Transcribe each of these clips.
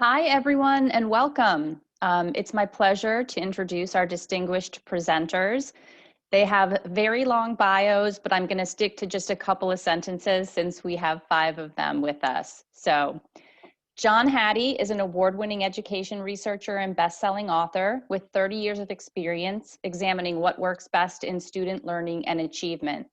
Hi, everyone, and welcome. It's my pleasure to introduce our distinguished presenters. They have very long bios, but I'm going to stick to just a couple of sentences since we have 5 of them with us. So, John Hattie is an award-winning education researcher and best-selling author with 30 years of experience examining what works best in student learning and achievement.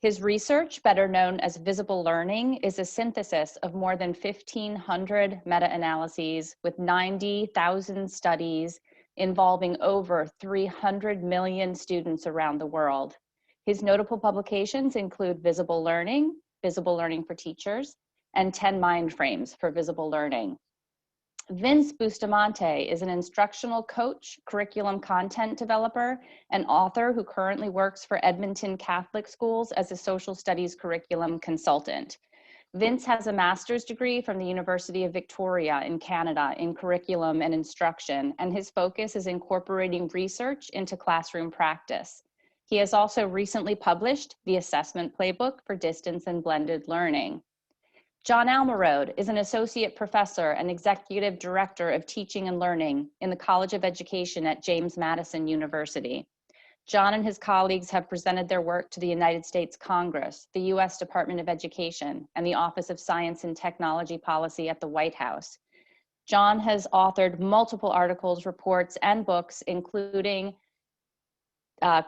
His research, better known as visible learning, is a synthesis of more than 1,500 meta-analyses with 90,000 studies involving over 300 million students around the world. His notable publications include Visible Learning for Teachers, and 10 Mind Frames for Visible Learning. Vince Bustamante is an instructional coach, curriculum content developer, and author who currently works for Edmonton Catholic Schools as a social studies curriculum consultant. Vince has a master's degree from the University of Victoria in Canada in curriculum and instruction, and his focus is incorporating research into classroom practice. He has also recently published the Assessment Playbook for Distance and Blended Learning. John Almarode is an associate professor and executive director of teaching and learning in the College of Education at James Madison University. John and his colleagues have presented their work to the United States Congress, the U.S. Department of Education, and the Office of Science and Technology Policy at the White House. John has authored multiple articles, reports, and books, including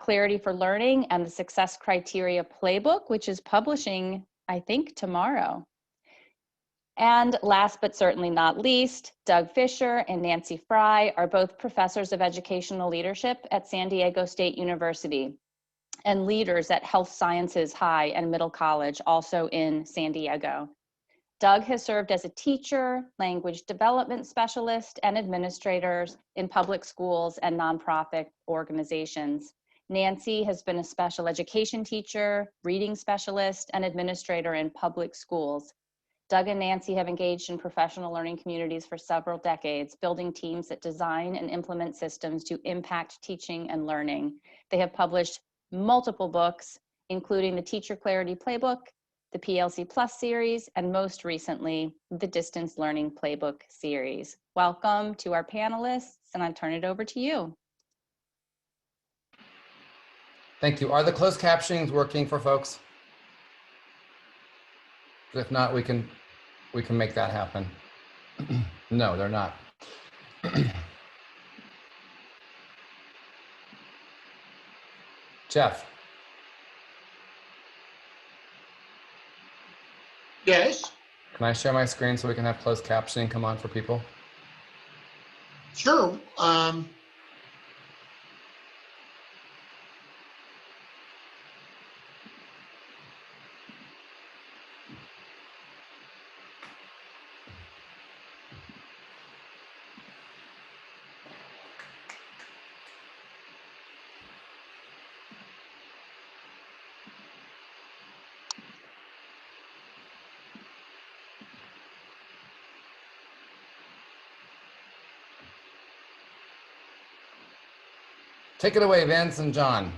Clarity for Learning and the Success Criteria Playbook, which is publishing, I think, tomorrow. And last but certainly not least, Doug Fisher and Nancy Frey are both professors of educational leadership at San Diego State University and leaders at Health Sciences High and Middle College, also in San Diego. Doug has served as a teacher, language development specialist, and administrator in public schools and nonprofit organizations. Nancy has been a special education teacher, reading specialist, and administrator in public schools. Doug and Nancy have engaged in professional learning communities for several decades, building teams that design and implement systems to impact teaching and learning. They have published multiple books, including the Teacher Clarity Playbook, the PLC Plus series, and most recently, the Distance Learning Playbook series. Welcome to our panelists, and I turn it over to you. Thank you. Are the closed captionings working for folks? If not, we can make that happen. No, they're not. Jeff. Yes. Can I share my screen so we can have closed captioning come on for people? Sure. Take it away, Vince and John.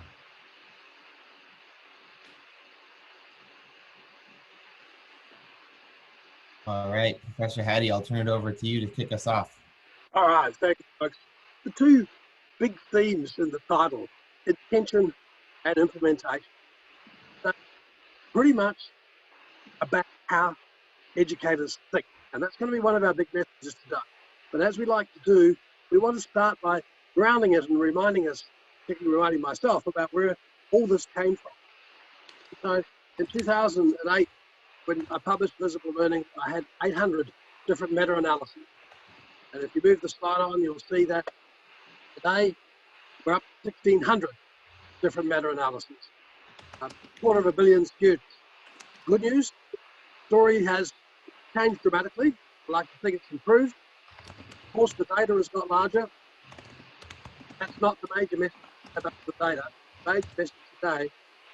All right, Professor Hattie, I'll turn it over to you to kick us off. All right, thank you, folks. The two big themes in the title, intention and implementation, that's pretty much about how educators think. And that's going to be one of our big messages today. But as we like to do, we want to start by grounding it and reminding us, particularly reminding myself, about where all this came from. So in 2008, when I published Visible Learning, I had 800 different meta-analyses. And if you move the slide on, you'll see that today we're up to 1,600 different meta-analyses. 250 million students. Good news, the story has changed dramatically. I like to think it's improved. Of course, the data has got larger. That's not the major message about the data. The major message today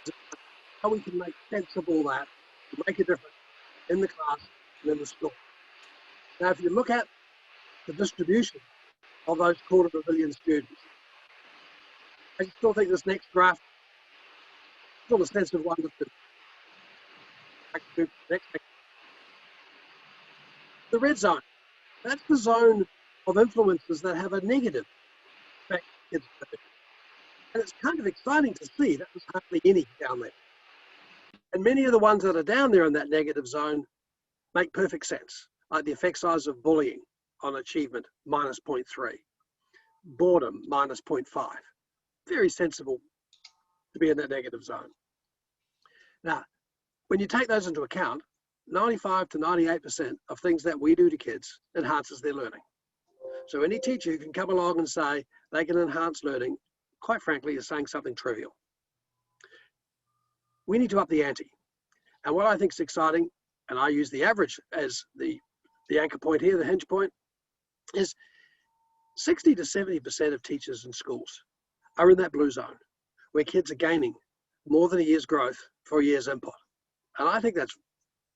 is how we can make sense of all that to make a difference in the class and in the school. Now, if you look at the distribution of those 250 million students, I still think this next graph still a sense of wonder to the red zone. That's the zone of influences that have a negative effect on kids' learning. And it's kind of exciting to see that there's hardly any down there. And many of the ones that are down there in that negative zone make perfect sense, like the effect size of bullying on achievement, minus 0.3, boredom, minus 0.5. Very sensible to be in that negative zone. Now, when you take those into account, 95 to 98% of things that we do to kids enhances their learning. So any teacher who can come along and say they can enhance learning, quite frankly, is saying something trivial. We need to up the ante. And what I think is exciting, and I use the average as the anchor point here, the hinge point, is 60 to 70% of teachers in schools are in that blue zone, where kids are gaining more than a year's growth for a year's input. And I think that's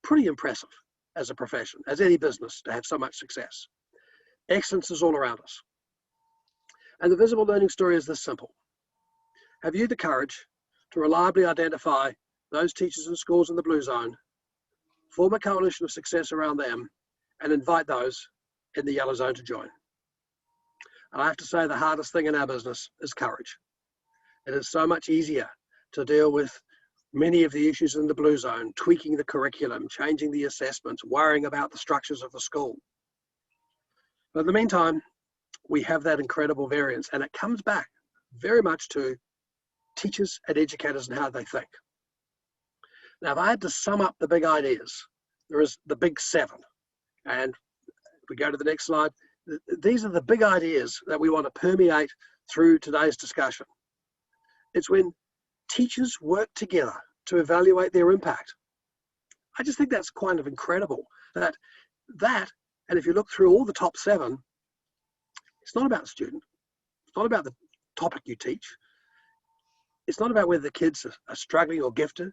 pretty impressive as a profession, as any business, to have so much success. Excellence is all around us. And the visible learning story is this simple. Have you the courage to reliably identify those teachers and schools in the blue zone, form a coalition of success around them, and invite those in the yellow zone to join? And I have to say the hardest thing in our business is courage. It is so much easier to deal with many of the issues in the blue zone, tweaking the curriculum, changing the assessments, worrying about the structures of the school. But in the meantime, we have that incredible variance, and it comes back very much to teachers and educators and how they think. Now, if I had to sum up the big ideas, there is the big 7. And if we go to the next slide, these are the big ideas that we want to permeate through today's discussion. It's when teachers work together to evaluate their impact. I just think that's kind of incredible. That, and if you look through all the top 7, it's not about the student. It's not about the topic you teach. It's not about whether the kids are struggling or gifted,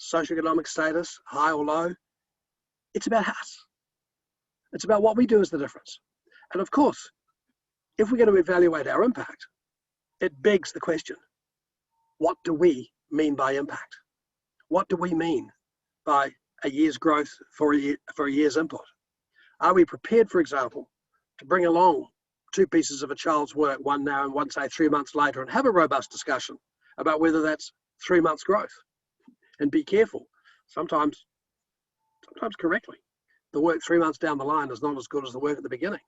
socioeconomic status, high or low. It's about us. It's about what we do is the difference. And of course, if we're going to evaluate our impact, it begs the question, what do we mean by impact? What do we mean by a year's growth for a year's input? Are we prepared, for example, to bring along 2 pieces of a child's work, one now and one, say, 3 months later, and have a robust discussion about whether that's 3 months growth? And be careful, sometimes correctly, the work 3 months down the line is not as good as the work at the beginning.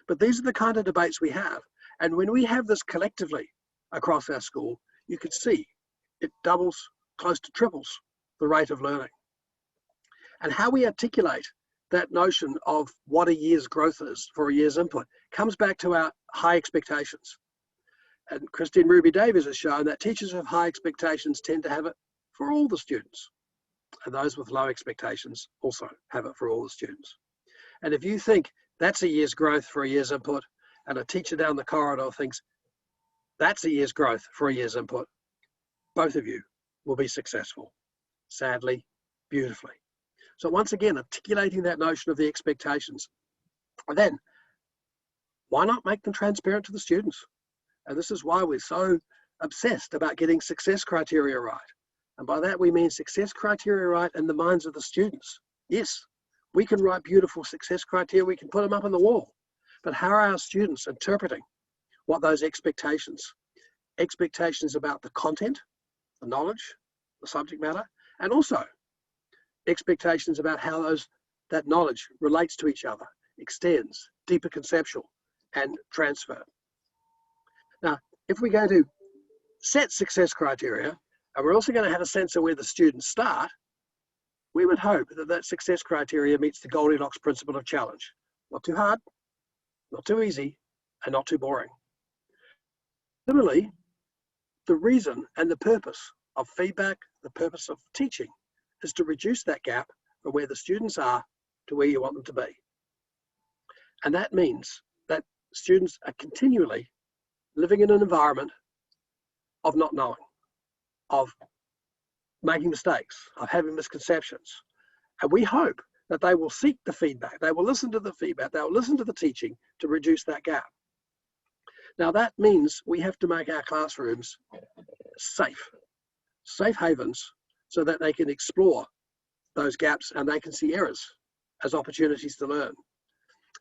But these are the kind of debates we have. And when we have this collectively across our school, you can see it doubles, close to triples the rate of learning. And how we articulate that notion of what a year's growth is for a year's input comes back to our high expectations. And Christine Ruby Davies has shown that teachers with high expectations tend to have it for all the students. And those with low expectations also have it for all the students. And if you think that's a year's growth for a year's input, and a teacher down the corridor thinks that's a year's growth for a year's input, both of you will be successful, sadly, beautifully. So once again, articulating that notion of the expectations. And then, why not make them transparent to the students? And this is why we're so obsessed about getting success criteria right. And by that, we mean success criteria right in the minds of the students. Yes, we can write beautiful success criteria, we can put them up on the wall. But how are our students interpreting what those expectations about the content, the knowledge, the subject matter, and also expectations about how that knowledge relates to each other, extends, deeper conceptual, and transfer. Now, if we're going to set success criteria, and we're also going to have a sense of where the students start, we would hope that that success criteria meets the Goldilocks principle of challenge. Not too hard, not too easy, and not too boring. Similarly, the reason and the purpose of feedback, the purpose of teaching, is to reduce that gap from where the students are to where you want them to be. And that means that students are continually living in an environment of not knowing, of making mistakes, of having misconceptions. And we hope that they will seek the feedback, they will listen to the feedback, they will listen to the teaching to reduce that gap. Now that means we have to make our classrooms safe havens, so that they can explore those gaps and they can see errors as opportunities to learn.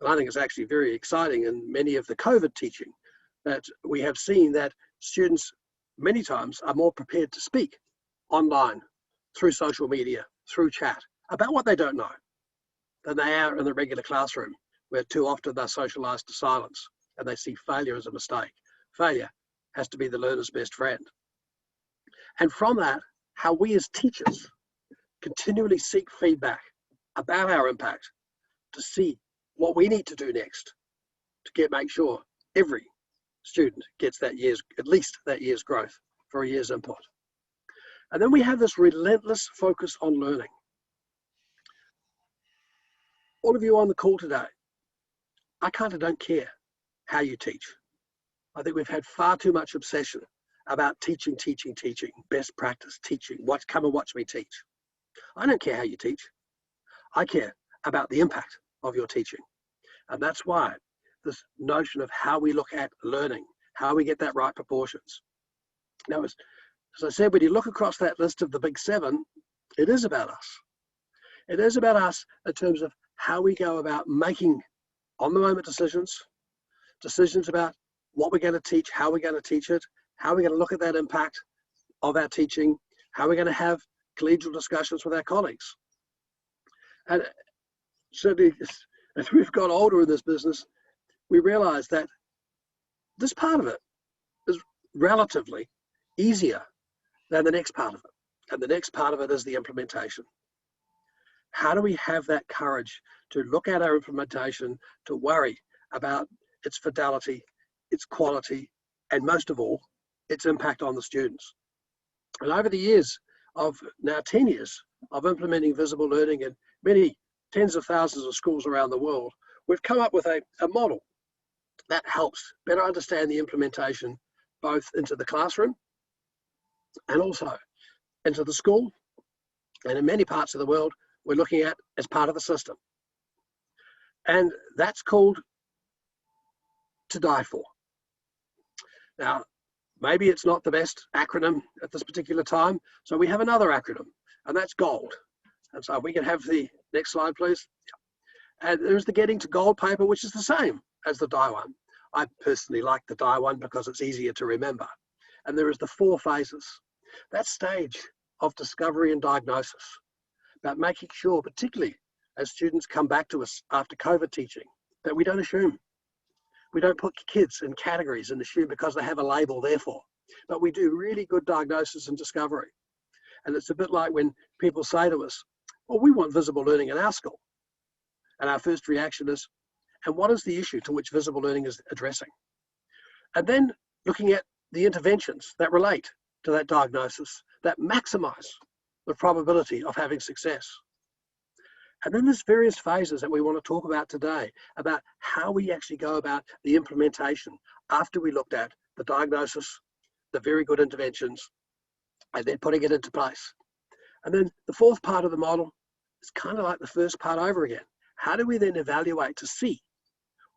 And I think it's actually very exciting in many of the COVID teaching that we have seen that students many times are more prepared to speak online, through social media, through chat, about what they don't know than they are in the regular classroom, where too often they're socialized to silence and they see failure as a mistake. Failure has to be the learner's best friend. And from that, how we as teachers continually seek feedback about our impact to see what we need to do next to make sure every student gets that year's, at least that year's growth for a year's input. And then we have this relentless focus on learning. All of you on the call today, I kind of don't care how you teach. I think we've had far too much obsession about teaching, best practice teaching, come and watch me teach. I don't care how you teach. I care about the impact of your teaching. And that's why this notion of how we look at learning, how we get that right proportions. Now, as I said, when you look across that list of the big 7, it is about us. It is about us in terms of how we go about making on-the-moment decisions about what we're going to teach, how we're going to teach it, how we're going to look at that impact of our teaching, how we're going to have collegial discussions with our colleagues. And certainly, as we've got older in this business, we realize that this part of it is relatively easier than the next part of it. And the next part of it is the implementation. How do we have that courage to look at our implementation, to worry about its fidelity, its quality, and most of all, its impact on the students? And over the years of now 10 years of implementing visible learning in many tens of thousands of schools around the world, we've come up with a model that helps better understand the implementation both into the classroom and also into the school. And in many parts of the world, we're looking at as part of the system. And that's called To Die For. Now, maybe it's not the best acronym at this particular time, so we have another acronym, and that's GOLD. And so we can have the next slide, please. And there's the Getting to Gold paper, which is the same as the DIIE one. I personally like the DIIE one because it's easier to remember. And there is the 4 phases. That stage of discovery and diagnosis, about making sure, particularly as students come back to us after COVID teaching, that we don't assume. We don't put kids in categories and assume because they have a label, therefore. But we do really good diagnosis and discovery. And it's a bit like when people say to us, well, we want visible learning in our school. And our first reaction is, and what is the issue to which visible learning is addressing? And then looking at the interventions that relate to that diagnosis, that maximize the probability of having success. And then there's various phases that we want to talk about today, about how we actually go about the implementation after we looked at the diagnosis, the very good interventions, and then putting it into place. And then the 4th part of the model is kind of like the first part over again. How do we then evaluate to see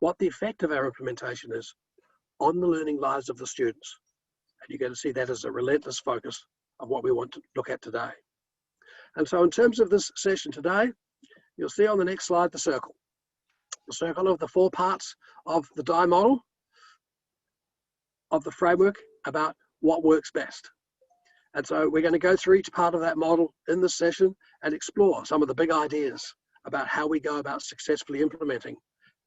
what the effect of our implementation is on the learning lives of the students? And you're going to see that as a relentless focus of what we want to look at today. And so in terms of this session today, you'll see on the next slide the circle of the 4 parts of the DIIE model, of the framework about what works best. And so we're going to go through each part of that model in this session and explore some of the big ideas about how we go about successfully implementing,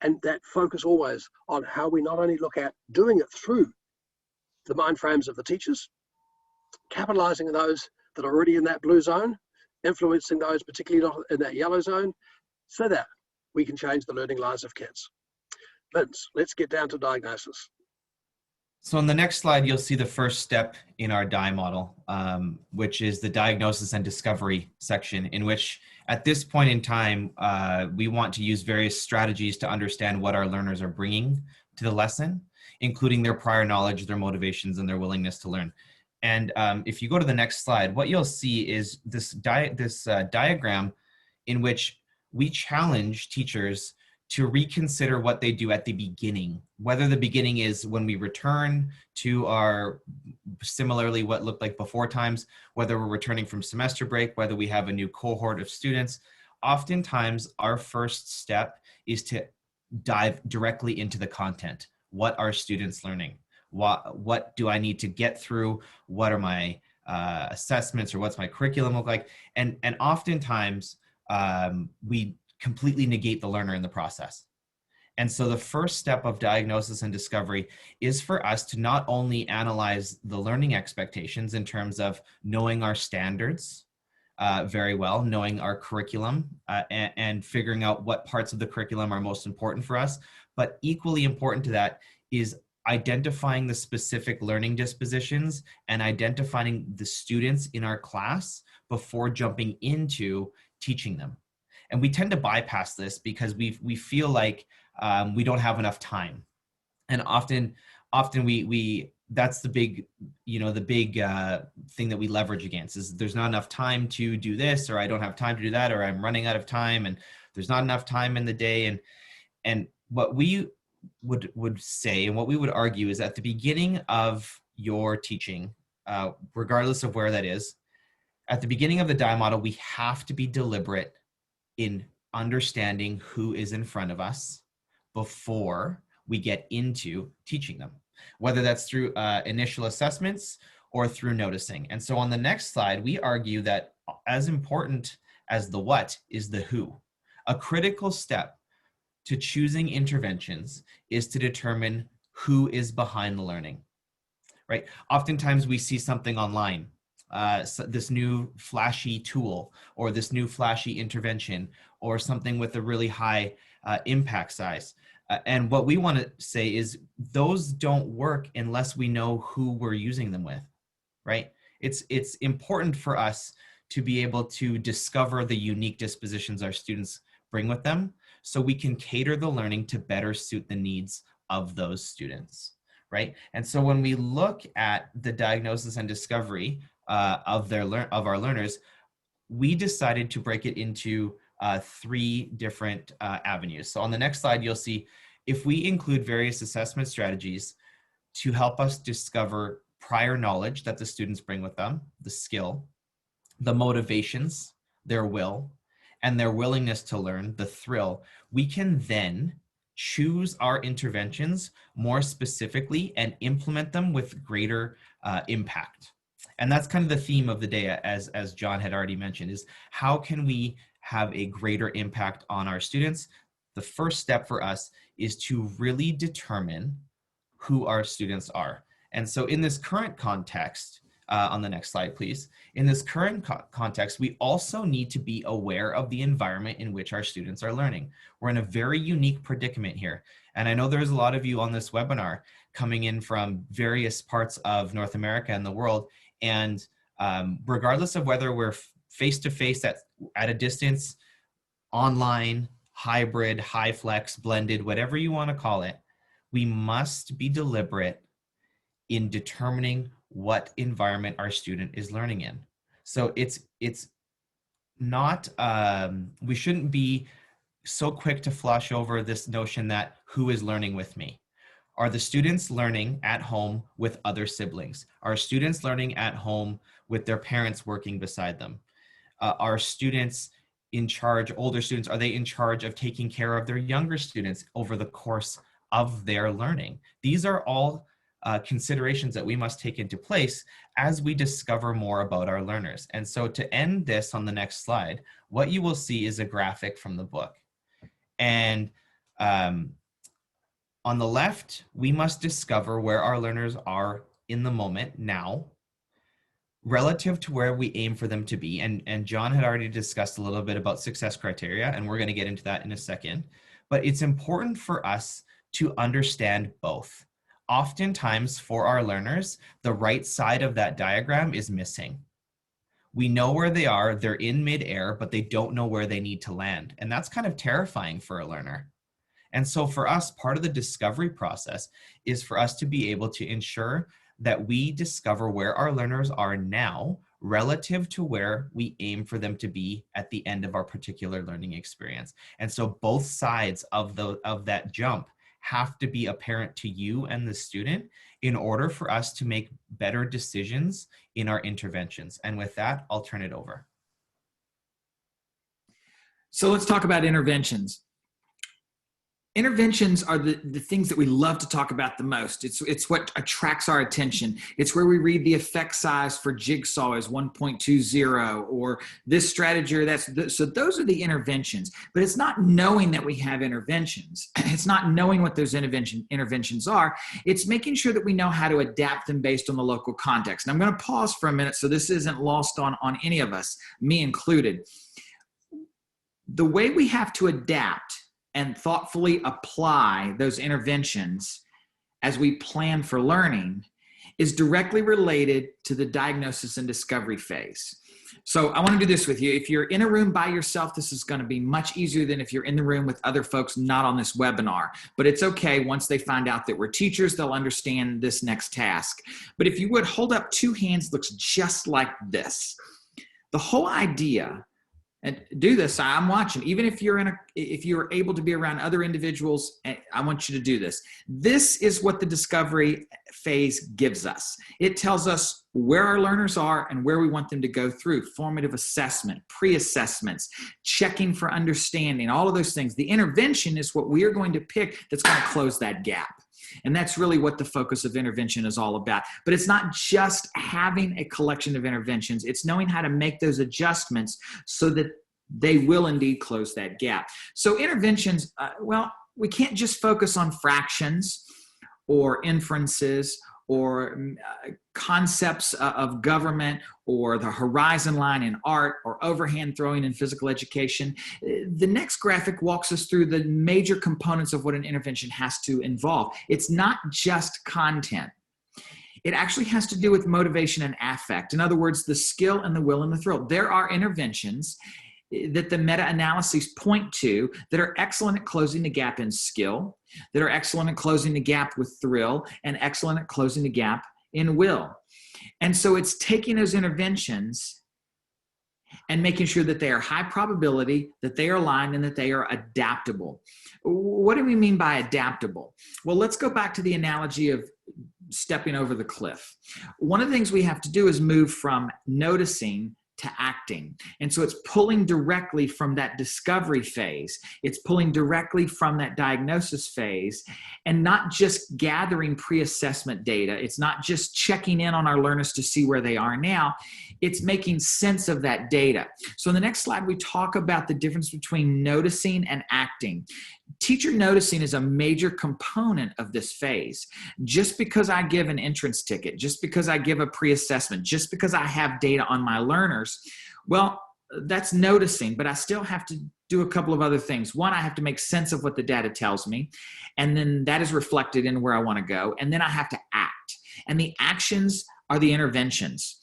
and that focus always on how we not only look at doing it through the mind frames of the teachers, capitalizing on those that are already in that blue zone, influencing those particularly not in that yellow zone, so that we can change the learning lives of kids. Vince, let's get down to diagnosis. So on the next slide, you'll see the first step in our DIIE model, which is the diagnosis and discovery section, in which at this point in time, we want to use various strategies to understand what our learners are bringing to the lesson, including their prior knowledge, their motivations, and their willingness to learn. And if you go to the next slide, what you'll see is this diagram in which we challenge teachers to reconsider what they do at the beginning, whether the beginning is when we return to our, similarly what looked like before times, whether we're returning from semester break, whether we have a new cohort of students. Oftentimes our first step is to dive directly into the content. What are students learning? What do I need to get through? What are my assessments, or what's my curriculum look like? And oftentimes we completely negate the learner in the process. And so the first step of diagnosis and discovery is for us to not only analyze the learning expectations in terms of knowing our standards very well, knowing our curriculum, and figuring out what parts of the curriculum are most important for us, but equally important to that is identifying the specific learning dispositions and identifying the students in our class before jumping into teaching them. And we tend to bypass this because we feel like we don't have enough time, and often we that's the big thing that we leverage against, is there's not enough time to do this, or I don't have time to do that, or I'm running out of time, and there's not enough time in the day. And what we would say, and what we would argue, is at the beginning of your teaching, regardless of where that is, at the beginning of the DIIE model, we have to be deliberate in understanding who is in front of us before we get into teaching them, whether that's through initial assessments or through noticing. And so on the next slide, we argue that as important as the what is the who. A critical step to choosing interventions is to determine who is behind the learning, right? Oftentimes we see something online, this new flashy tool, or this new flashy intervention, or something with a really high impact size. And what we want to say is those don't work unless we know who we're using them with, right? It's important for us to be able to discover the unique dispositions our students bring with them, so we can cater the learning to better suit the needs of those students, right? And so when we look at the diagnosis and discovery of our learners, we decided to break it into 3 different avenues. So on the next slide, you'll see if we include various assessment strategies to help us discover prior knowledge that the students bring with them, the skill, the motivations, their will, and their willingness to learn, the thrill, we can then choose our interventions more specifically and implement them with greater impact. And that's kind of the theme of the day, as John had already mentioned, is how can we have a greater impact on our students? The first step for us is to really determine who our students are. And so in this current context, on the next slide, please. In this current context, we also need to be aware of the environment in which our students are learning. We're in a very unique predicament here. And I know there's a lot of you on this webinar coming in from various parts of North America and the world. And regardless of whether we're face-to-face at a distance, online, hybrid, high flex, blended, whatever you want to call it, we must be deliberate in determining what environment our student is learning in. So it's not, we shouldn't be so quick to flush over this notion that who is learning with me. Are the students learning at home with other siblings? Are students learning at home with their parents working beside them? Are students in charge, older students, are they in charge of taking care of their younger students over the course of their learning? These are all considerations that we must take into place as we discover more about our learners. And so to end this on the next slide, what you will see is a graphic from the book. And on the left, we must discover where our learners are in the moment now, relative to where we aim for them to be. And John had already discussed a little bit about success criteria, and we're going to get into that in a second. But it's important for us to understand both. Oftentimes for our learners, the right side of that diagram is missing. We know where they are, they're in midair, but they don't know where they need to land. And that's kind of terrifying for a learner. And so for us, part of the discovery process is for us to be able to ensure that we discover where our learners are now relative to where we aim for them to be at the end of our particular learning experience. And so both sides of that jump have to be apparent to you and the student in order for us to make better decisions in our interventions. And with that, I'll turn it over. So let's talk about interventions. interventions are the things that we love to talk about the most. It's what attracts our attention. It's where we read the effect size for jigsaw is 1.20, or this strategy or so those are the interventions. But it's not knowing that we have interventions. It's not knowing what those interventions are. It's making sure that we know how to adapt them based on the local context. And I'm going to pause for a minute so this isn't lost on any of us, me included. The way we have to adapt and thoughtfully apply those interventions as we plan for learning is directly related to the diagnosis and discovery phase. So I want to do this with you. If you're in a room by yourself, this is going to be much easier than if you're in the room with other folks not on this webinar. But it's okay. Once they find out that we're teachers, they'll understand this next task. But if you would, hold up two hands, looks just like this. The whole idea, and do this, I'm watching, even if you're able to be around other individuals, I want you to do this. This is what the discovery phase gives us. It tells us where our learners are and where we want them to go through. Formative assessment, pre-assessments, checking for understanding, all of those things. The intervention is what we are going to pick that's going to close that gap. And that's really what the focus of intervention is all about. But it's not just having a collection of interventions. It's knowing how to make those adjustments so that they will indeed close that gap. So interventions, well, we can't just focus on fractions or inferences or concepts of government or the horizon line in art or overhand throwing in physical education. The next graphic walks us through the major components of what an intervention has to involve. It's not just content. It actually has to do with motivation and affect. In other words, the skill and the will and the thrill. There are interventions that the meta-analyses point to that are excellent at closing the gap in skill, that are excellent at closing the gap with thrill, and excellent at closing the gap in will. And so it's taking those interventions and making sure that they are high probability, that they are aligned, and that they are adaptable. What do we mean by adaptable? Well, let's go back to the analogy of stepping over the cliff. One of the things we have to do is move from noticing to acting. And so it's pulling directly from that discovery phase. It's pulling directly from that diagnosis phase and not just gathering pre-assessment data. It's not just checking in on our learners to see where they are now. It's making sense of that data. So in the next slide, we talk about the difference between noticing and acting. Teacher noticing is a major component of this phase. Just because I give an entrance ticket, just because I give a pre-assessment, just because I have data on my learners, well, that's noticing, but I still have to do a couple of other things. One, I have to make sense of what the data tells me, and then that is reflected in where I want to go, and then I have to act. And the actions are the interventions.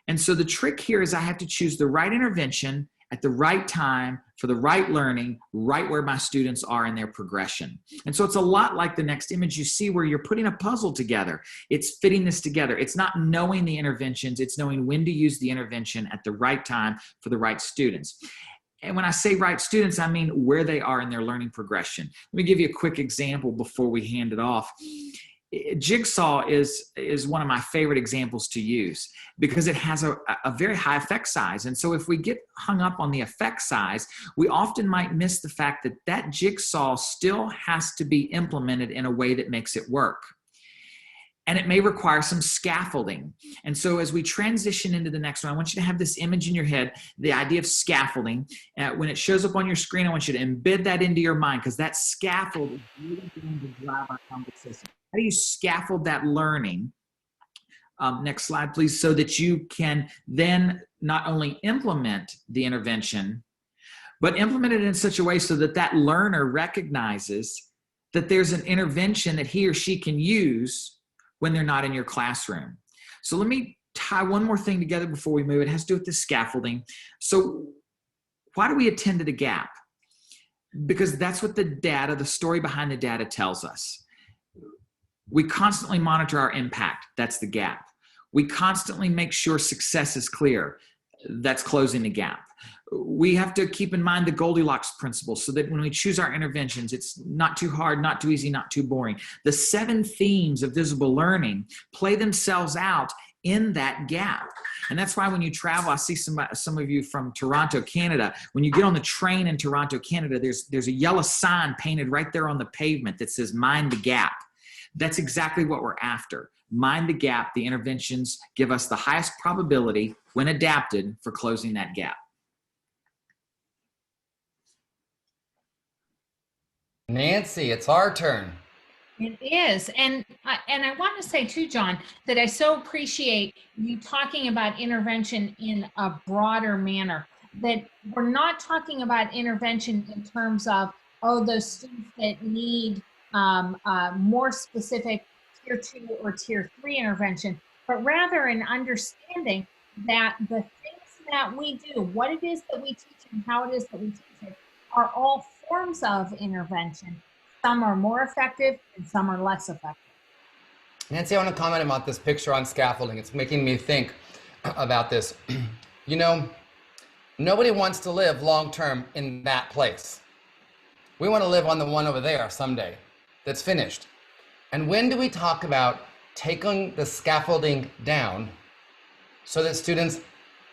And so the trick here is I have to choose the right intervention at the right time for the right learning, right where my students are in their progression. And so it's a lot like the next image you see where you're putting a puzzle together. It's fitting this together. It's not knowing the interventions, it's knowing when to use the intervention at the right time for the right students. And when I say right students, I mean where they are in their learning progression. Let me give you a quick example before we hand it off. Jigsaw is one of my favorite examples to use because it has a very high effect size. And so if we get hung up on the effect size, we often might miss the fact that that jigsaw still has to be implemented in a way that makes it work. And it may require some scaffolding. And so as we transition into the next one, I want you to have this image in your head, the idea of scaffolding. When it shows up on your screen, I want you to embed that into your mind because that scaffold is really going to drive our conversation. How do you scaffold that learning? Next slide, please, so that you can then not only implement the intervention, but implement it in such a way so that that learner recognizes that there's an intervention that he or she can use when they're not in your classroom. So let me tie one more thing together before we move. It has to do with the scaffolding. So why do we attend to the gap? Because that's what the data, the story behind the data tells us. We constantly monitor our impact. That's the gap. We constantly make sure success is clear. That's closing the gap. We have to keep in mind the Goldilocks principle so that when we choose our interventions, it's not too hard, not too easy, not too boring. The 7 themes of visible learning play themselves out in that gap. And that's why when you travel, I see some of you from Toronto, Canada. When you get on the train in Toronto, Canada, there's a yellow sign painted right there on the pavement that says "Mind the Gap." That's exactly what we're after. Mind the gap. The interventions give us the highest probability, when adapted, for closing that gap. Nancy, it's our turn. It is. And I want to say too, John, that I so appreciate you talking about intervention in a broader manner, that we're not talking about intervention in terms of, oh, those students that need more specific tier 2 or tier 3 intervention, but rather an understanding that the things that we do, what it is that we teach and how it is that we teach it, are all forms of intervention. Some are more effective and some are less effective. Nancy, I want to comment about this picture on scaffolding. It's making me think about this. You know, nobody wants to live long-term in that place. We want to live on the one over there someday that's finished. And when do we talk about taking the scaffolding down so that students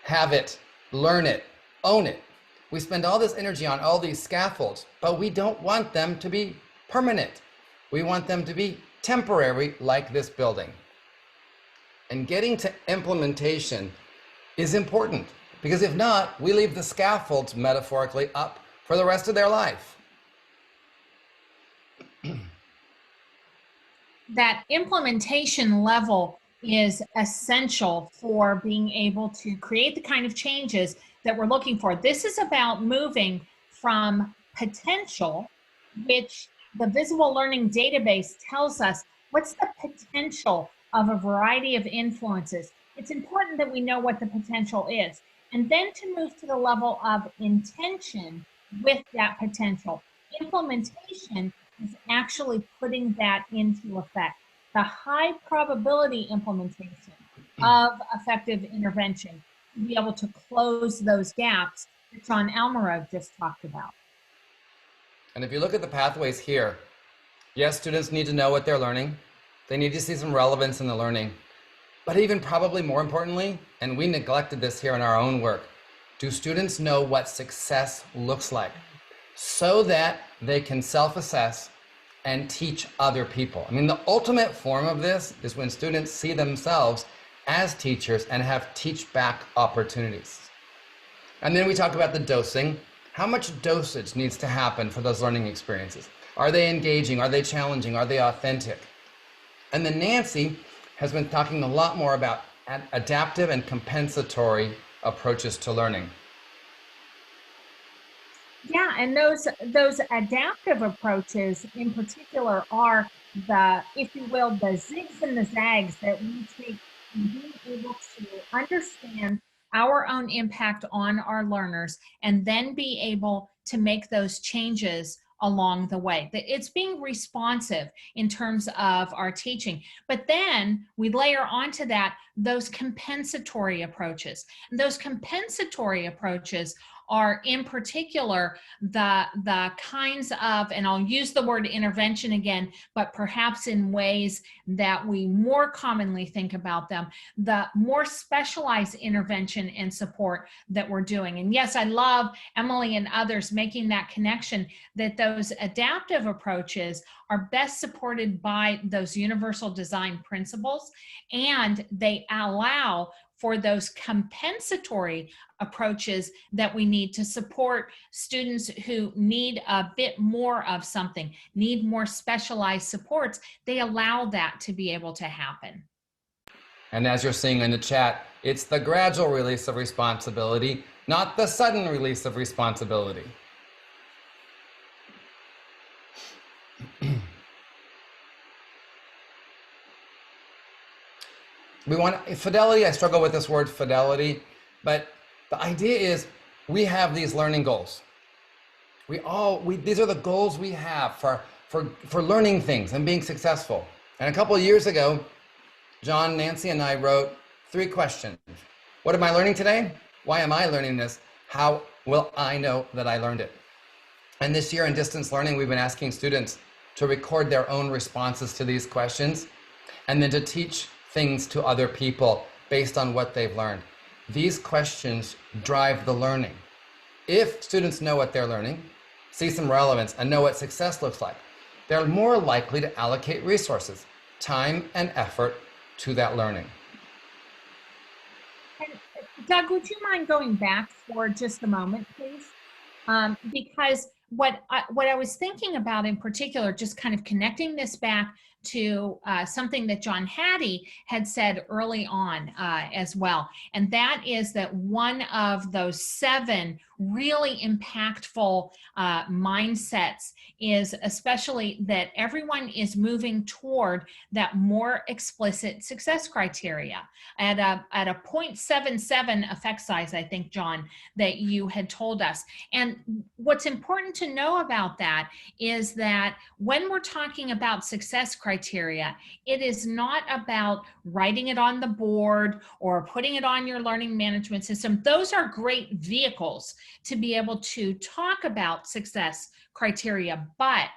have it, learn it, own it? We spend all this energy on all these scaffolds, but we don't want them to be permanent. We want them to be temporary, like this building. And getting to implementation is important, because if not, we leave the scaffolds metaphorically up for the rest of their life. That implementation level is essential for being able to create the kind of changes that we're looking for. This is about moving from potential, which the Visible Learning Database tells us what's the potential of a variety of influences. It's important that we know what the potential is, and then to move to the level of intention with that potential. Implementation is actually putting that into effect. The high probability implementation of effective intervention to be able to close those gaps that John Almarode just talked about. And if you look at the pathways here, yes, students need to know what they're learning. They need to see some relevance in the learning. But even probably more importantly, and we neglected this here in our own work, do students know what success looks like so that they can self-assess and teach other people? I mean, the ultimate form of this is when students see themselves as teachers and have teach-back opportunities. And then we talk about the dosing. How much dosage needs to happen for those learning experiences? Are they engaging? Are they challenging? Are they authentic? And then Nancy has been talking a lot more about adaptive and compensatory approaches to learning. Yeah, and those adaptive approaches in particular are the, if you will, the zigs and the zags that we take in being able to understand our own impact on our learners and then be able to make those changes along the way. It's being responsive in terms of our teaching. But then we layer onto that those compensatory approaches. And those compensatory approaches are in particular the kinds of, and I'll use the word intervention again, but perhaps in ways that we more commonly think about them, the more specialized intervention and support that we're doing. And yes, I love Emily and others making that connection that those adaptive approaches are best supported by those universal design principles, and they allow for those compensatory approaches that we need to support students who need a bit more of something, need more specialized supports. They allow that to be able to happen. And as you're seeing in the chat, it's the gradual release of responsibility, not the sudden release of responsibility. We want fidelity. I struggle with this word fidelity, but the idea is we have these learning goals. These are the goals we have for learning things and being successful. And a couple of years ago, John, Nancy, and I wrote 3 questions. What am I learning today? Why am I learning this? How will I know that I learned it? And this year in distance learning, we've been asking students to record their own responses to these questions and then to teach things to other people based on what they've learned. These questions drive the learning. If students know what they're learning, see some relevance, and know what success looks like, they're more likely to allocate resources, time and effort to that learning. And Doug, would you mind going back for just a moment, please? Because what I was thinking about in particular, just kind of connecting this back to something that John Hattie had said early on as well. And that is that one of those 7 really impactful mindsets is especially that everyone is moving toward that more explicit success criteria at a 0.77 effect size, I think, John, that you had told us. And what's important to know about that is that when we're talking about success criteria, it is not about writing it on the board or putting it on your learning management system. Those are great vehicles to be able to talk about success criteria, but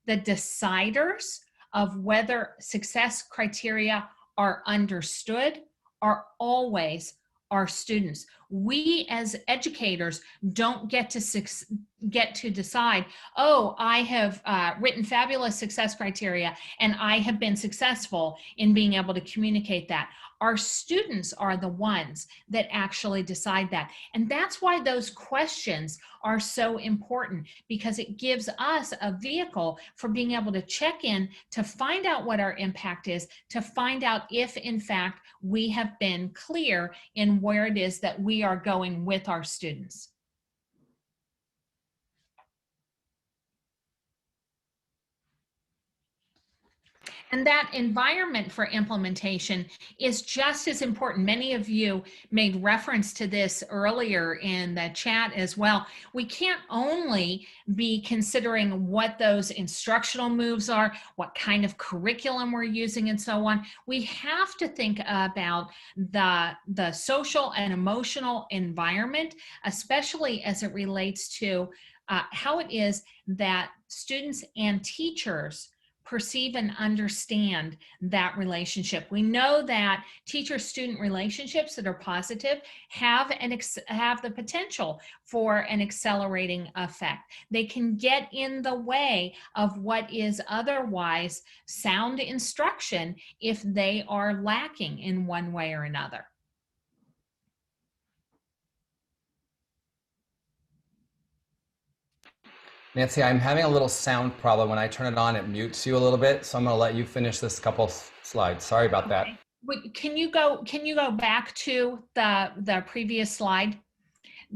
the deciders of whether success criteria are understood are always our students. We as educators don't get to decide, oh, I have written fabulous success criteria and I have been successful in being able to communicate that. Our students are the ones that actually decide that. And that's why those questions are so important, because it gives us a vehicle for being able to check in to find out what our impact is, to find out if in fact we have been clear in where it is that we are going with our students. And that environment for implementation is just as important. Many of you made reference to this earlier in the chat as well. We can't only be considering what those instructional moves are, what kind of curriculum we're using, and so on. We have to think about the social and emotional environment, especially as it relates to how it is that students and teachers perceive and understand that relationship. We know that teacher-student relationships that are positive have the potential for an accelerating effect. They can get in the way of what is otherwise sound instruction if they are lacking in one way or another. Nancy, I'm having a little sound problem. When I turn it on, it mutes you a little bit. So I'm going to let you finish this couple slides. Sorry about that. Wait, can you go back to the previous slide?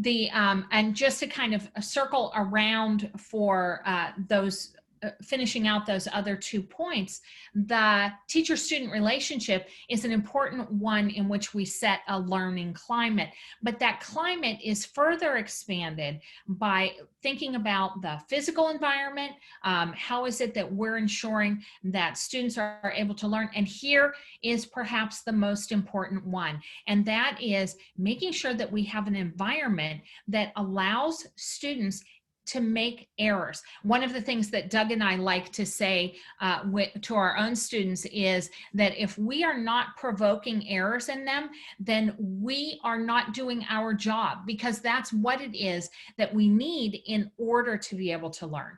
And just to kind of circle around for those finishing out those other 2 points, the teacher-student relationship is an important one in which we set a learning climate. But that climate is further expanded by thinking about the physical environment. How is it that we're ensuring that students are able to learn? And here is perhaps the most important one, and that is making sure that we have an environment that allows students to make errors. One of the things that Doug and I like to say to our own students is that if we are not provoking errors in them, then we are not doing our job, because that's what it is that we need in order to be able to learn.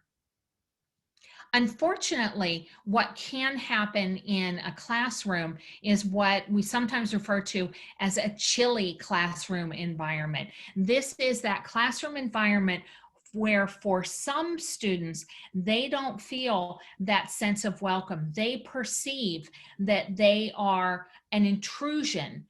Unfortunately, what can happen in a classroom is what we sometimes refer to as a chilly classroom environment. This is that classroom environment where for some students, they don't feel that sense of welcome. They perceive that they are an intrusion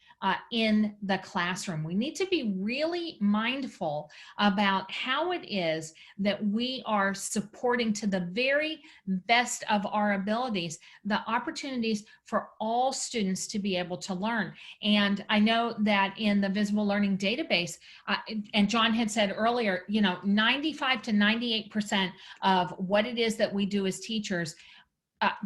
in the classroom. We need to be really mindful about how it is that we are supporting to the very best of our abilities the opportunities for all students to be able to learn. And I know that in the Visible Learning Database, and John had said earlier, 95 to 98% of what it is that we do as teachers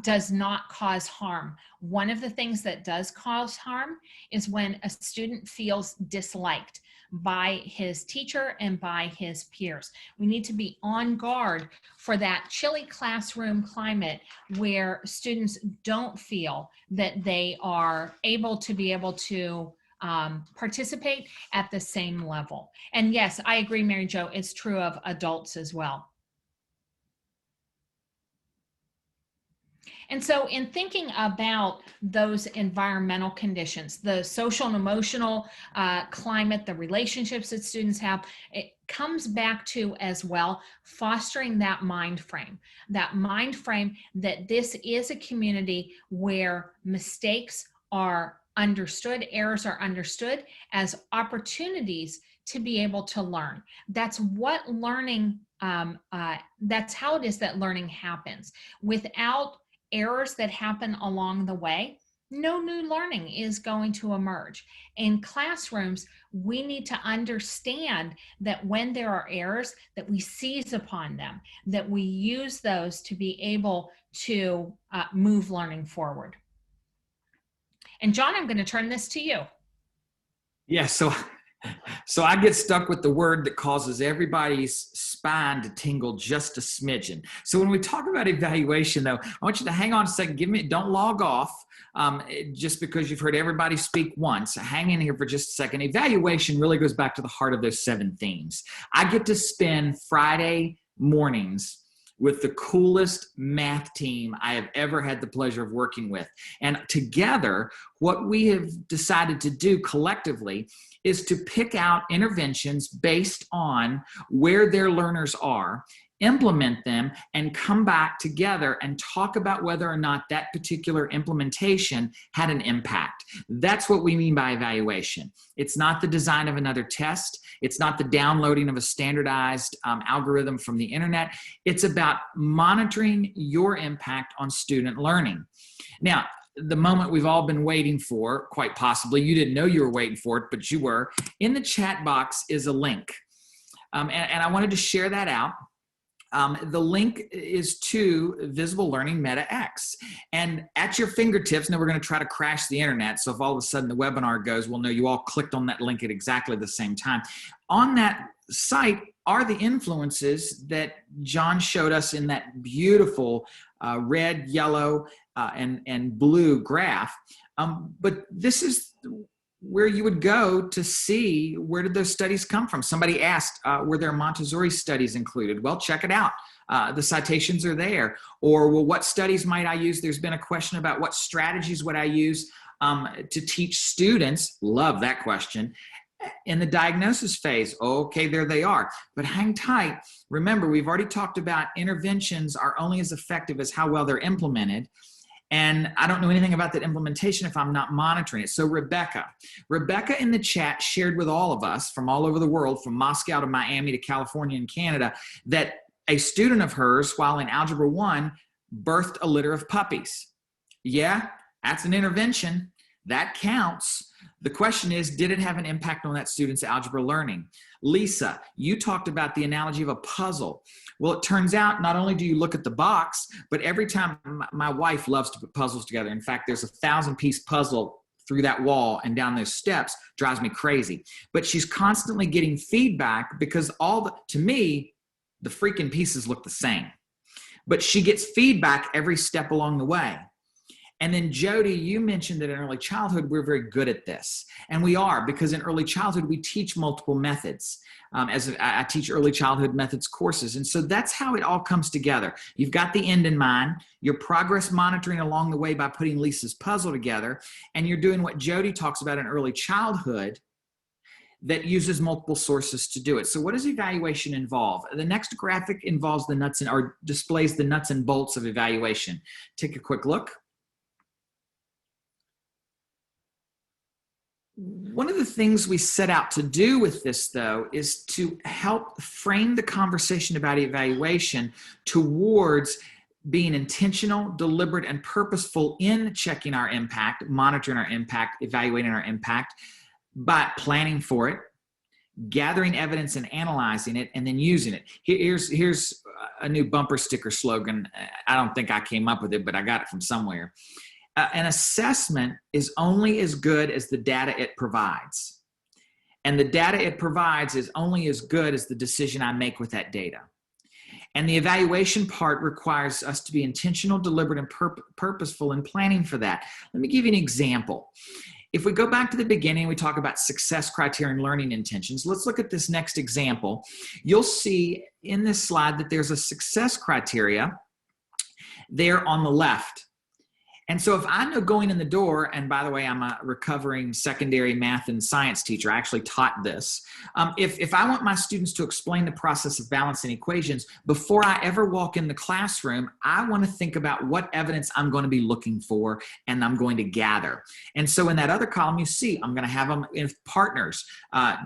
does not cause harm. One of the things that does cause harm is when a student feels disliked by his teacher and by his peers. We need to be on guard for that chilly classroom climate where students don't feel that they are able to participate at the same level. And yes, I agree, Mary Jo, it's true of adults as well. And so in thinking about those environmental conditions, the social and emotional climate, the relationships that students have, it comes back to as well fostering that mind frame that this is a community where mistakes are understood, errors are understood as opportunities to be able to learn. That's what learning, that's how it is that learning happens. Without errors that happen along the way, no new learning is going to emerge. In classrooms, we need to understand that when there are errors, that we seize upon them, that we use those to be able to move learning forward. And John, I'm going to turn this to you. Yeah, so I get stuck with the word that causes everybody's spine to tingle just a smidgen. So when we talk about evaluation, though, I want you to hang on a second. Don't log off just because you've heard everybody speak once. Hang in here for just a second. Evaluation really goes back to the heart of those 7 themes. I get to spend Friday mornings with the coolest math team I have ever had the pleasure of working with. And together, what we have decided to do collectively is to pick out interventions based on where their learners are, implement them, and come back together and talk about whether or not that particular implementation had an impact. That's what we mean by evaluation. It's not the design of another test. It's not the downloading of a standardized algorithm from the internet. It's about monitoring your impact on student learning. Now, the moment we've all been waiting for, quite possibly, you didn't know you were waiting for it, but you were. In the chat box is a link. And I wanted to share that out. The link is to Visible Learning Meta X. And at your fingertips, now we're going to try to crash the internet. So if all of a sudden the webinar goes, we'll know you all clicked on that link at exactly the same time. On that site are the influences that John showed us in that beautiful red, yellow, and blue graph. But this is where you would go to see where did those studies come from. Somebody asked, were there Montessori studies included? Well, check it out. The citations are there. Or, well, what studies might I use? There's been a question about what strategies would I use to teach students. Love that question. In the diagnosis phase, okay, there they are. But hang tight. Remember, we've already talked about interventions are only as effective as how well they're implemented. And I don't know anything about that implementation if I'm not monitoring it. So Rebecca in the chat shared with all of us from all over the world, from Moscow to Miami to California and Canada, that a student of hers, while in Algebra 1, birthed a litter of puppies. Yeah, that's an intervention. That counts. The question is, did it have an impact on that student's algebra learning? Lisa, you talked about the analogy of a puzzle. Well, it turns out not only do you look at the box, but every time my wife loves to put puzzles together. In fact, there's a 1,000-piece puzzle through that wall and down those steps, drives me crazy. But she's constantly getting feedback because to me, the freaking pieces look the same. But she gets feedback every step along the way. And then Jody, you mentioned that in early childhood, we're very good at this. And we are, because in early childhood, we teach multiple methods. As I teach early childhood methods courses. And so that's how it all comes together. You've got the end in mind, your progress monitoring along the way by putting Lisa's puzzle together, and you're doing what Jody talks about in early childhood that uses multiple sources to do it. So what does evaluation involve? The next graphic involves displays the nuts and bolts of evaluation. Take a quick look. One of the things we set out to do with this, though, is to help frame the conversation about evaluation towards being intentional, deliberate, and purposeful in checking our impact, monitoring our impact, evaluating our impact, by planning for it, gathering evidence and analyzing it, and then using it. Here's a new bumper sticker slogan. I don't think I came up with it, but I got it from somewhere. An assessment is only as good as the data it provides. And the data it provides is only as good as the decision I make with that data. And the evaluation part requires us to be intentional, deliberate, and purposeful in planning for that. Let me give you an example. If we go back to the beginning, we talk about success criteria and learning intentions. Let's look at this next example. You'll see in this slide that there's a success criteria there on the left. And so if I know going in the door, and by the way, I'm a recovering secondary math and science teacher, I actually taught this. If I want my students to explain the process of balancing equations, before I ever walk in the classroom, I want to think about what evidence I'm going to be looking for and I'm going to gather. And so in that other column, you see, I'm going to have them in partners,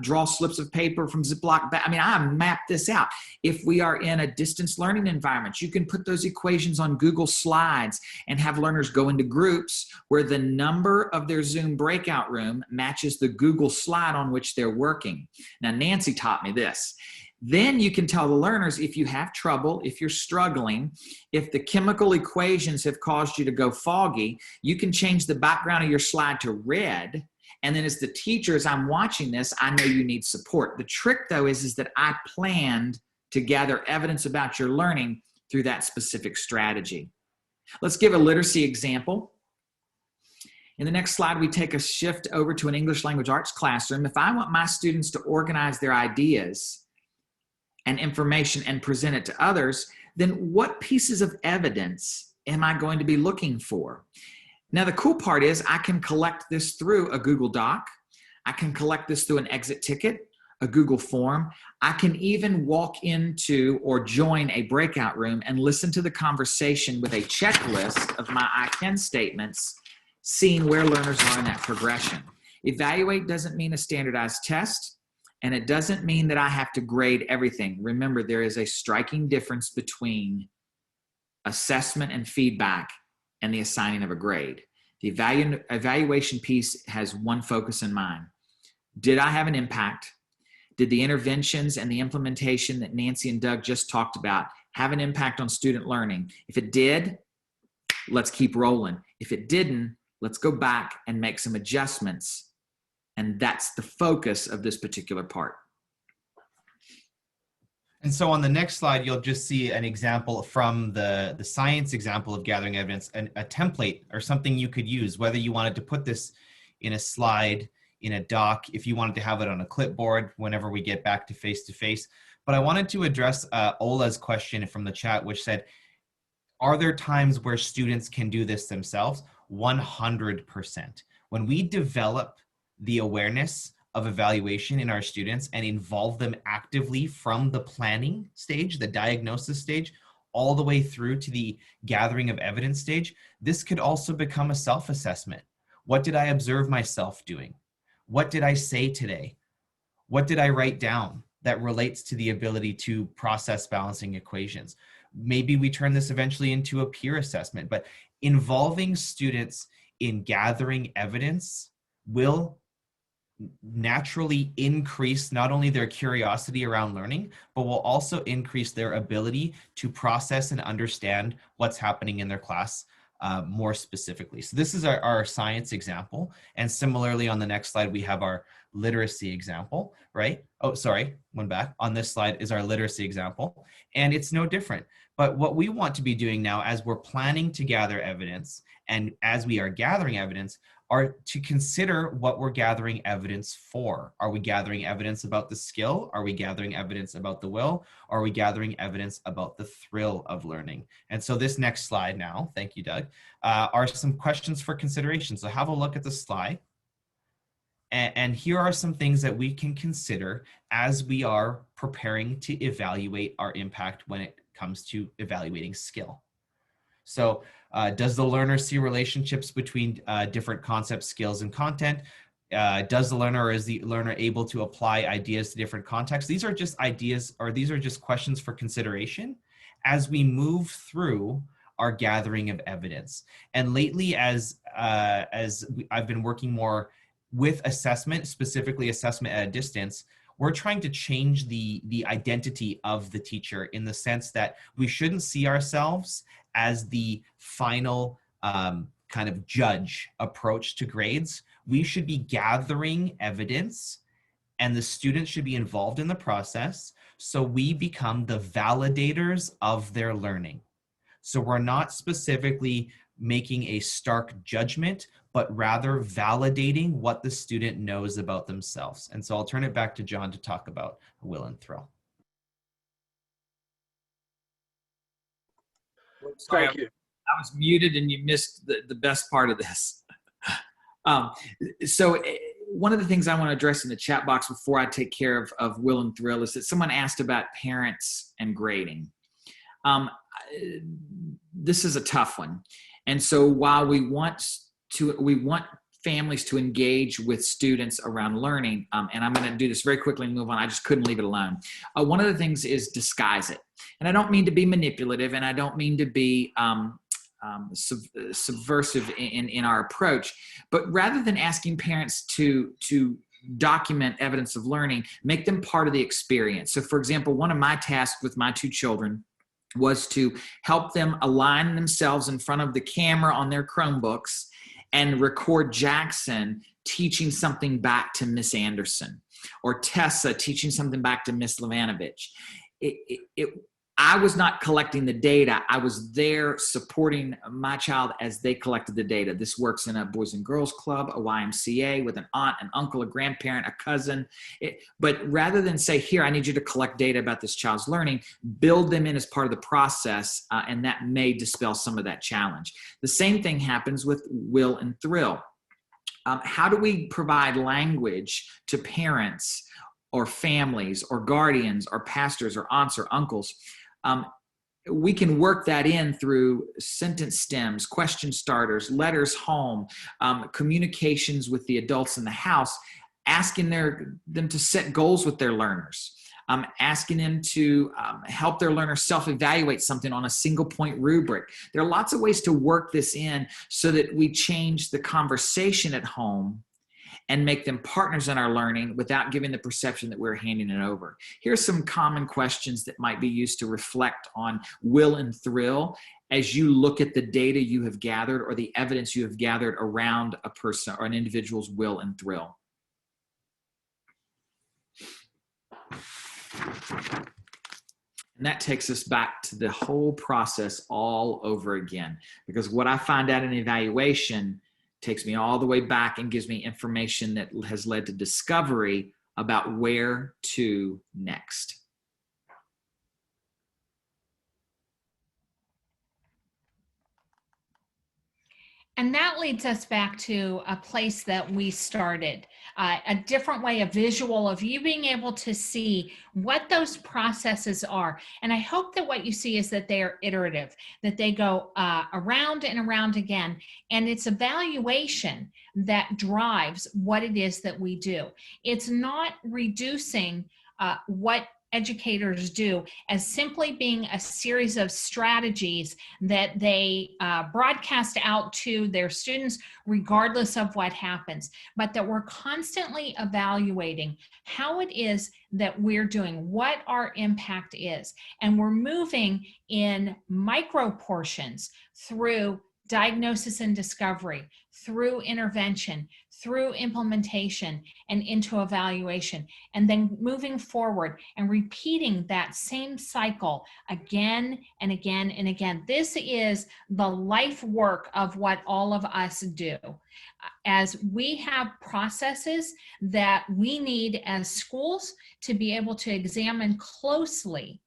draw slips of paper from Ziploc bag. I mean, I mapped this out. If we are in a distance learning environment, you can put those equations on Google Slides and have learners go into groups where the number of their Zoom breakout room matches the Google slide on which they're working. Now, Nancy taught me this. Then you can tell the learners if you have trouble, if you're struggling, if the chemical equations have caused you to go foggy, you can change the background of your slide to red. And then as the teacher, as I'm watching this, I know you need support. The trick though is that I planned to gather evidence about your learning through that specific strategy. Let's give a literacy example. In the next slide, we take a shift over to an English language arts classroom. If I want my students to organize their ideas and information and present it to others, then what pieces of evidence am I going to be looking for? Now, the cool part is I can collect this through a Google Doc. I can collect this through an exit ticket, a Google form. I can even walk into or join a breakout room and listen to the conversation with a checklist of my I can statements, seeing where learners are in that progression. Evaluate doesn't mean a standardized test, and it doesn't mean that I have to grade everything. Remember, there is a striking difference between assessment and feedback and the assigning of a grade. The evaluation piece has one focus in mind. Did I have an impact? Did the interventions and the implementation that Nancy and Doug just talked about have an impact on student learning? If it did, let's keep rolling. If it didn't, let's go back and make some adjustments. And that's the focus of this particular part. And so on the next slide, you'll just see an example from the science example of gathering evidence, and a template or something you could use, whether you wanted to put this in a slide, in a doc, if you wanted to have it on a clipboard whenever we get back to face-to-face. But I wanted to address Ola's question from the chat, which said, are there times where students can do this themselves? 100%. When we develop the awareness of evaluation in our students and involve them actively from the planning stage, the diagnosis stage, all the way through to the gathering of evidence stage, this could also become a self-assessment. What did I observe myself doing? What did I say today? What did I write down that relates to the ability to process balancing equations? Maybe we turn this eventually into a peer assessment, but involving students in gathering evidence will naturally increase not only their curiosity around learning, but will also increase their ability to process and understand what's happening in their class more specifically. So this is our science example. And similarly, on the next slide, we have our literacy example, right? Oh, sorry, one back. On this slide is our literacy example. And it's no different. But what we want to be doing now as we're planning to gather evidence and as we are gathering evidence are to consider what we're gathering evidence for. Are we gathering evidence about the skill? Are we gathering evidence about the will? Or are we gathering evidence about the thrill of learning? And so this next slide now, thank you, Doug, are some questions for consideration. So have a look at the slide. And here are some things that we can consider as we are preparing to evaluate our impact when it comes to evaluating skill. So does the learner see relationships between different concepts, skills, and content? Does the learner, or is the learner able to apply ideas to different contexts? These are just ideas, or these are just questions for consideration as we move through our gathering of evidence. And lately, as I've been working more with assessment, specifically assessment at a distance, we're trying to change the identity of the teacher in the sense that we shouldn't see ourselves as the final kind of judge approach to grades. We should be gathering evidence and the students should be involved in the process so we become the validators of their learning. So we're not specifically making a stark judgment, but rather validating what the student knows about themselves. And so I'll turn it back to John to talk about will and thrill. Sorry, Thank you. I was muted and you missed the best part of this. So one of the things I want to address in the chat box before I take care of will and thrill is that someone asked about parents and grading. This is a tough one. And so while we want families to engage with students around learning, and I'm going to do this very quickly and move on. I just couldn't leave it alone. One of the things is disguise it. And I don't mean to be manipulative, and I don't mean to be subversive in our approach, but rather than asking parents to document evidence of learning, make them part of the experience. So for example, one of my tasks with my 2 children was to help them align themselves in front of the camera on their Chromebooks and record Jackson teaching something back to Miss Anderson, or Tessa teaching something back to Miss Lavanovich. I was not collecting the data. I was there supporting my child as they collected the data. This works in a Boys and Girls Club, a YMCA, with an aunt, an uncle, a grandparent, a cousin. But rather than say, here, I need you to collect data about this child's learning, build them in as part of the process, and that may dispel some of that challenge. The same thing happens with will and thrill. How do we provide language to parents or families or guardians or pastors or aunts or uncles? We can work that in through sentence stems, question starters, letters home, communications with the adults in the house, asking them to set goals with their learners, asking them to help their learners self-evaluate something on a single point rubric. There are lots of ways to work this in so that we change the conversation at home and make them partners in our learning without giving the perception that we're handing it over. Here's some common questions that might be used to reflect on will and thrill as you look at the data you have gathered or the evidence you have gathered around a person or an individual's will and thrill. And that takes us back to the whole process all over again, because what I find out in evaluation takes me all the way back and gives me information that has led to discovery about where to next. And that leads us back to a place that we started, a different way, a visual of you being able to see what those processes are. And I hope that what you see is that they are iterative, that they go around and around again. And it's evaluation that drives what it is that we do. It's not reducing what educators do as simply being a series of strategies that they broadcast out to their students regardless of what happens, but that we're constantly evaluating how it is that we're doing, what our impact is, and we're moving in micro portions through diagnosis and discovery, through intervention, through implementation, and into evaluation, and then moving forward and repeating that same cycle again and again and again. This is the life work of what all of us do. As we have processes that we need as schools to be able to examine closely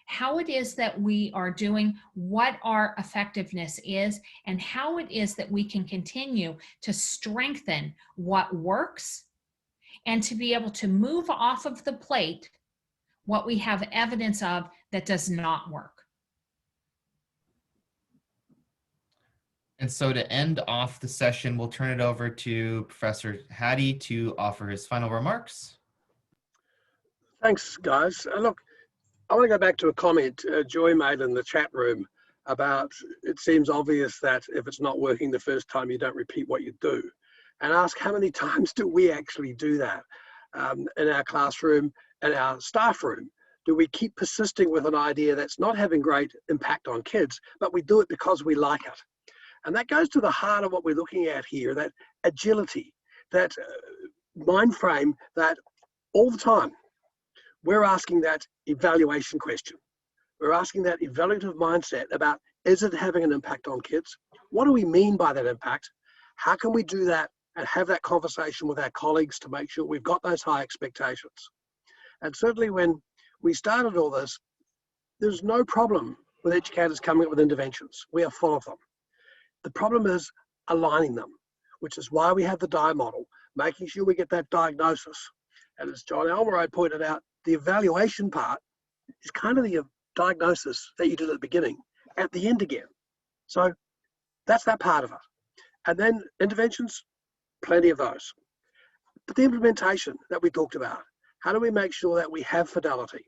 how it is that we are doing, what our effectiveness is, and how it is that we can continue to strengthen what works and to be able to move off of the plate what we have evidence of that does not work. And so to end off the session, we'll turn it over to Professor Hattie to offer his final remarks. Thanks, guys. Look, I want to go back to a comment Joy made in the chat room about it seems obvious that if it's not working the first time, you don't repeat what you do. And ask how many times do we actually do that in our classroom and our staff room? Do we keep persisting with an idea that's not having great impact on kids, but we do it because we like it? And that goes to the heart of what we're looking at here, that agility, that mind frame that all the time, we're asking that evaluation question. We're asking that evaluative mindset about Is it having an impact on kids? What do we mean by that impact? How can we do that and have that conversation with our colleagues to make sure we've got those high expectations? And certainly when we started all this, there's no problem with educators coming up with interventions. We are full of them. The problem is aligning them, which is why we have the DIIE model, making sure we get that diagnosis. And as John Almarode pointed out, the evaluation part is kind of the diagnosis that you did at the beginning, at the end again. So that's that part of it. And then interventions, plenty of those. But the implementation that we talked about, how do we make sure that we have fidelity?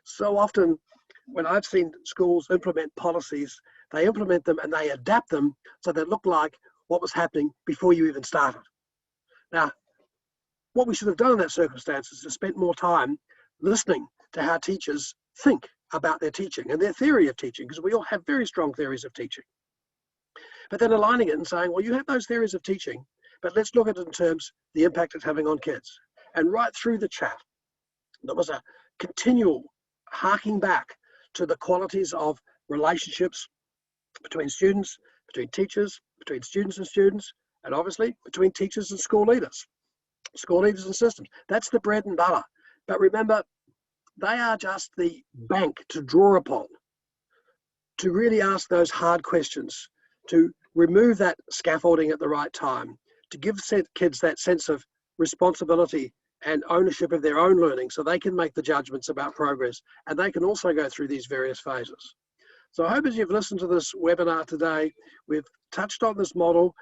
So often when I've seen schools implement policies, they implement them and they adapt them so they look like what was happening before you even started. Now, what we should have done in that circumstance is to spend more time listening to how teachers think about their teaching and their theory of teaching, because we all have very strong theories of teaching. But then aligning it and saying, well, you have those theories of teaching, but let's look at it in terms of the impact it's having on kids. And right through the chat, there was a continual harking back to the qualities of relationships between students, between teachers, between students and students, and obviously between teachers and school leaders and systems. That's the bread and butter. But remember, they are just the bank to draw upon, to really ask those hard questions, to remove that scaffolding at the right time, to give kids that sense of responsibility and ownership of their own learning so they can make the judgments about progress, and they can also go through these various phases. So I hope as you've listened to this webinar today, we've touched on this model,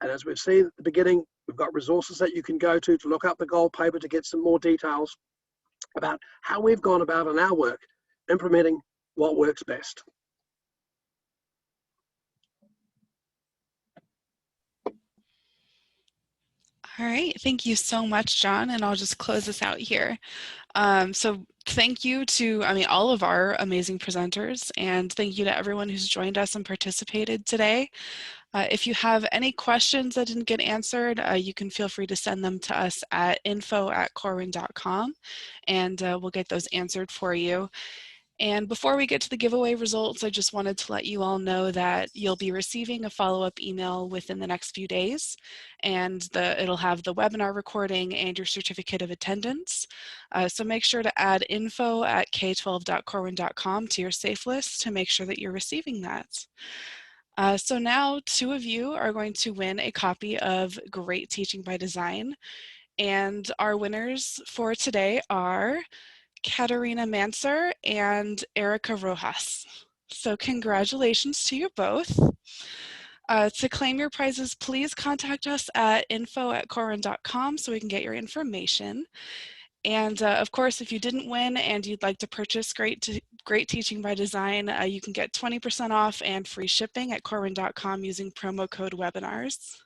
and as we've seen at the beginning, we've got resources that you can go to look up the gold paper to get some more details about how we've gone about in our work implementing what works best. All right, thank you so much, John, and I'll just close this out here. So thank you to, all of our amazing presenters, and thank you to everyone who's joined us and participated today. If you have any questions that didn't get answered, you can feel free to send them to us at info@corwin.com, and we'll get those answered for you. And before we get to the giveaway results, I just wanted to let you all know that you'll be receiving a follow-up email within the next few days, and it'll have the webinar recording and your certificate of attendance. So make sure to add info@k12.corwin.com to your safe list to make sure that you're receiving that. So now 2 of you are going to win a copy of Great Teaching by Design, and our winners for today are Katarina Manser and Erica Rojas. So congratulations to you both. To claim your prizes, please contact us at info@corwin.com so we can get your information. And of course, if you didn't win and you'd like to purchase Great Teaching by Design, you can get 20% off and free shipping at corwin.com using promo code webinars.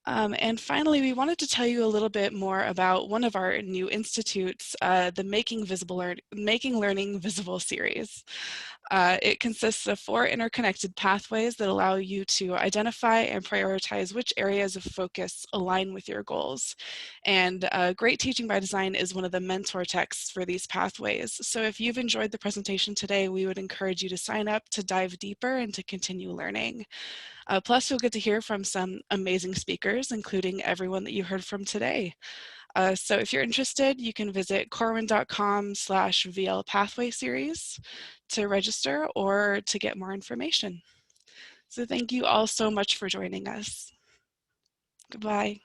And finally, we wanted to tell you a little bit more about one of our new institutes, the Making Learning Visible series. It consists of 4 interconnected pathways that allow you to identify and prioritize which areas of focus align with your goals. And Great Teaching by Design is one of the mentor texts for these pathways. So if you've enjoyed the presentation today, we would encourage you to sign up to dive deeper and to continue learning. Plus, you'll get to hear from some amazing speakers, including everyone that you heard from today. So if you're interested, you can visit corwin.com/VL Pathway Series to register or to get more information. So thank you all so much for joining us. Goodbye.